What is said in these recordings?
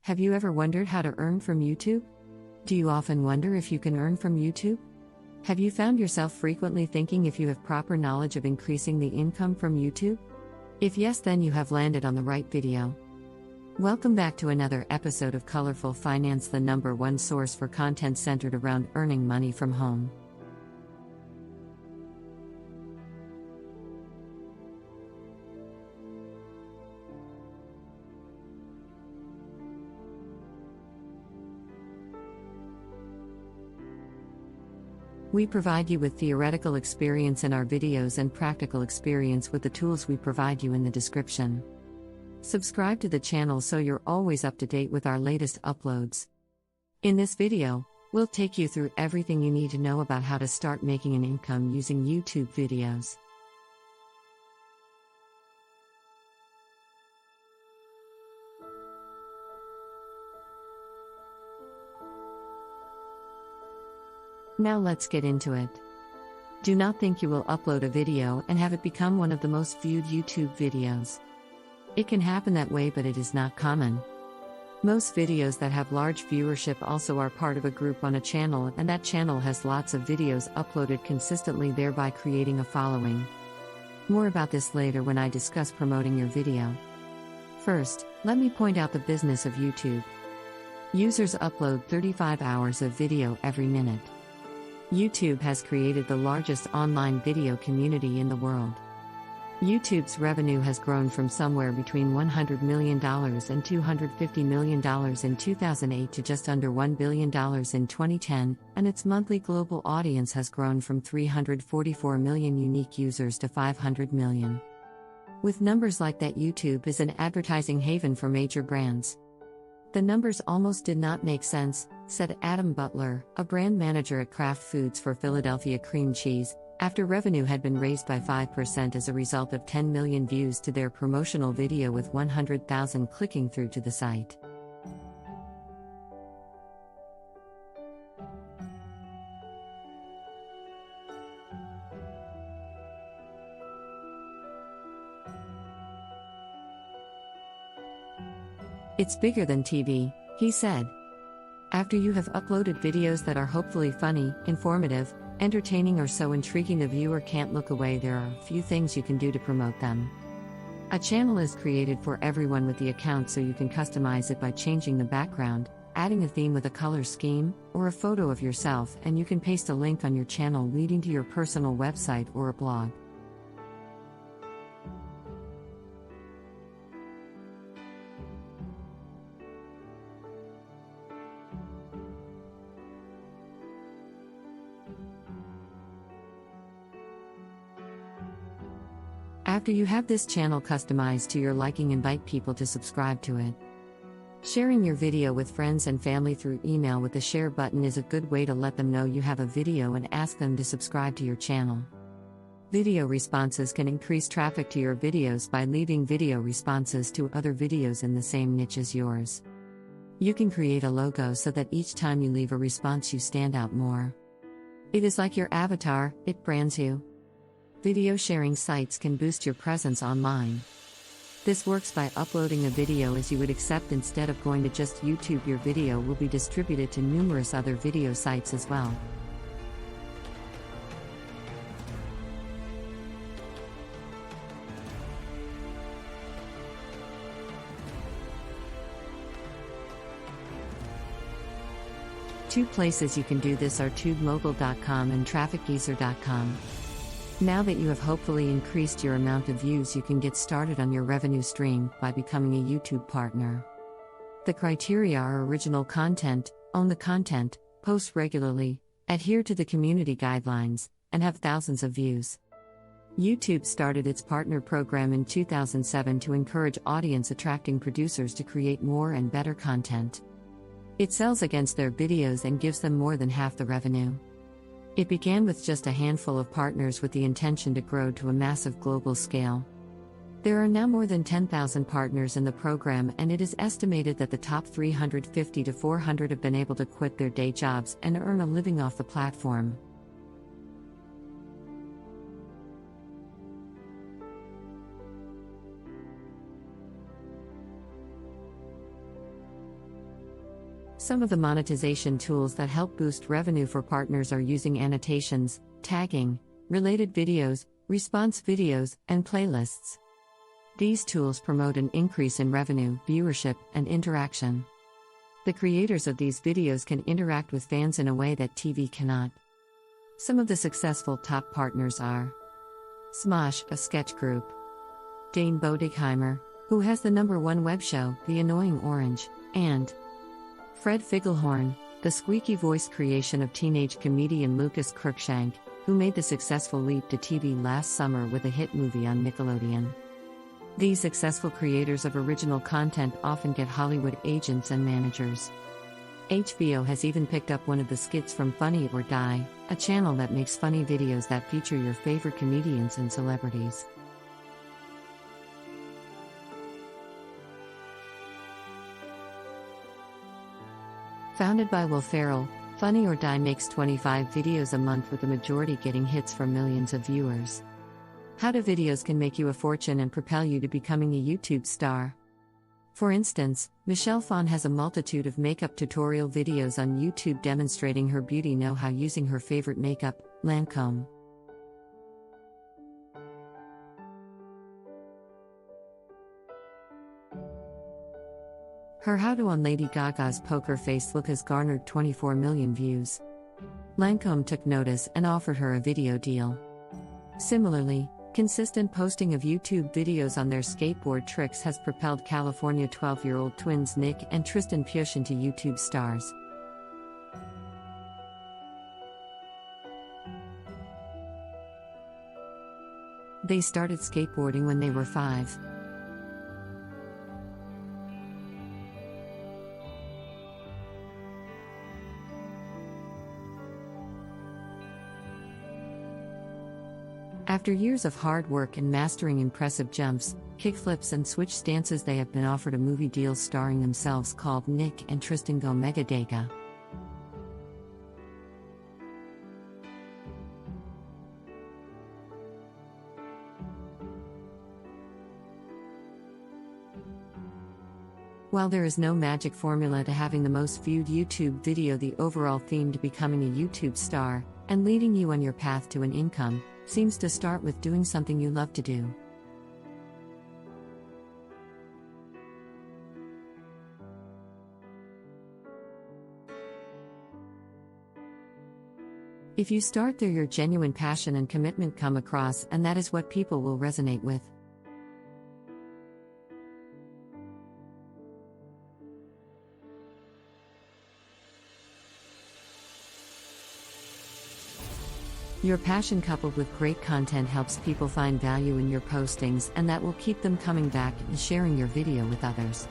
Have you ever wondered how to earn from YouTube? Do you often wonder if you can earn from YouTube? Have you found yourself frequently thinking if you have proper knowledge of increasing the income from YouTube? If yes, then you have landed on the right video. Welcome back to another episode of Colorful Finance, the #1 source for content centered around earning money from home. We provide you with theoretical experience in our videos and practical experience with the tools we provide you in the description. Subscribe to the channel so you're always up to date with our latest uploads. In this video, we'll take you through everything you need to know about how to start making an income using YouTube videos. Now let's get into it. Do not think you will upload a video and have it become one of the most viewed YouTube videos. It can happen that way, but it is not common. Most videos that have large viewership also are part of a group on a channel, and that channel has lots of videos uploaded consistently, thereby creating a following. More about this later when I discuss promoting your video. First, let me point out the business of YouTube. Users upload 35 hours of video every minute. YouTube has created the largest online video community in the world. YouTube's revenue has grown from somewhere between $100 million and $250 million in 2008 to just under $1 billion in 2010, and its monthly global audience has grown from 344 million unique users to 500 million. With numbers like that, YouTube is an advertising haven for major brands. The numbers almost did not make sense, said Adam Butler, a brand manager at Kraft Foods for Philadelphia Cream Cheese, after revenue had been raised by 5% as a result of 10 million views to their promotional video with 100,000 clicking through to the site. It's bigger than TV, he said. After you have uploaded videos that are hopefully funny, informative, entertaining, or so intriguing the viewer can't look away, there are a few things you can do to promote them. A channel is created for everyone with the account, so you can customize it by changing the background, adding a theme with a color scheme, or a photo of yourself, and you can paste a link on your channel leading to your personal website or a blog. After you have this channel customized to your liking, invite people to subscribe to it. Sharing your video with friends and family through email with the share button is a good way to let them know you have a video and ask them to subscribe to your channel. Video responses can increase traffic to your videos by leaving video responses to other videos in the same niche as yours. You can create a logo so that each time you leave a response you stand out more. It is like your avatar, it brands you. Video sharing sites can boost your presence online. This works by uploading a video as you would accept instead of going to just YouTube. Your video will be distributed to numerous other video sites as well. Two places you can do this are tubemogul.com and trafficgeezer.com. Now that you have hopefully increased your amount of views, you can get started on your revenue stream by becoming a YouTube partner. The criteria are original content, own the content, post regularly, adhere to the community guidelines, and have thousands of views. YouTube started its partner program in 2007 to encourage audience attracting producers to create more and better content. It sells against their videos and gives them more than half the revenue. It began with just a handful of partners with the intention to grow to a massive global scale. There are now more than 10,000 partners in the program, and it is estimated that the top 350 to 400 have been able to quit their day jobs and earn a living off the platform. Some of the monetization tools that help boost revenue for partners are using annotations, tagging, related videos, response videos, and playlists. These tools promote an increase in revenue, viewership, and interaction. The creators of these videos can interact with fans in a way that TV cannot. Some of the successful top partners are Smosh, a sketch group; Dane Bodegheimer, who has the #1 web show, The Annoying Orange; and Fred Figglehorn, the squeaky voice creation of teenage comedian Lucas Cruikshank, who made the successful leap to TV last summer with a hit movie on Nickelodeon. These successful creators of original content often get Hollywood agents and managers. HBO has even picked up one of the skits from Funny or Die, a channel that makes funny videos that feature your favorite comedians and celebrities. Founded by Will Ferrell, Funny or Die makes 25 videos a month, with the majority getting hits from millions of viewers. How do videos can make you a fortune and propel you to becoming a YouTube star? For instance, Michelle Phan has a multitude of makeup tutorial videos on YouTube demonstrating her beauty know-how using her favorite makeup, Lancome. Her how-to on Lady Gaga's poker face look has garnered 24 million views. Lancome took notice and offered her a video deal. Similarly, consistent posting of YouTube videos on their skateboard tricks has propelled California 12-year-old twins Nick and Tristan Push into YouTube stars. They started skateboarding when they were 5. After years of hard work and mastering impressive jumps, kickflips, and switch stances, they have been offered a movie deal starring themselves called Nick and Tristan Go Mega Dega. While there is no magic formula to having the most viewed YouTube video, the overall theme to becoming a YouTube star and leading you on your path to an income seems to start with doing something you love to do. If you start there, your genuine passion and commitment come across, and that is what people will resonate with. Your passion coupled with great content helps people find value in your postings, and that will keep them coming back and sharing your video with others.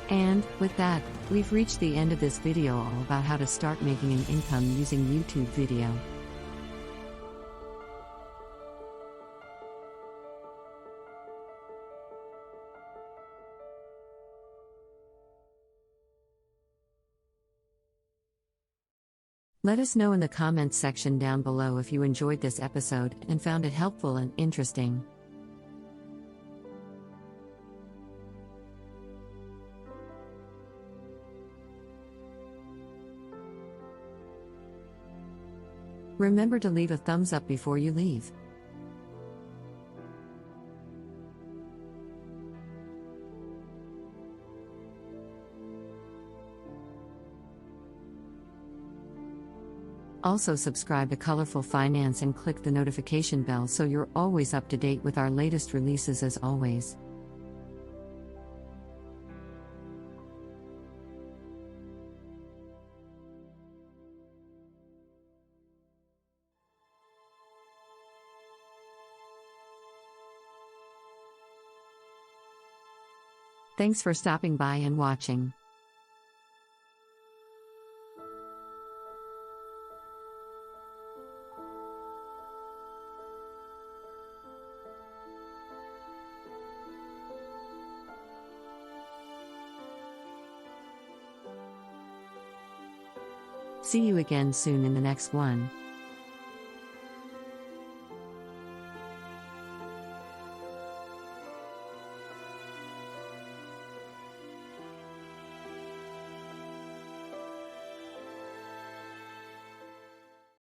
And, with that, we've reached the end of this video all about how to start making an income using YouTube video. Let us know in the comments section down below if you enjoyed this episode and found it helpful and interesting. Remember to leave a thumbs up before you leave. Also subscribe to Colorful Finance and click the notification bell so you're always up to date with our latest releases as always. Thanks for stopping by and watching. See you again soon in the next one.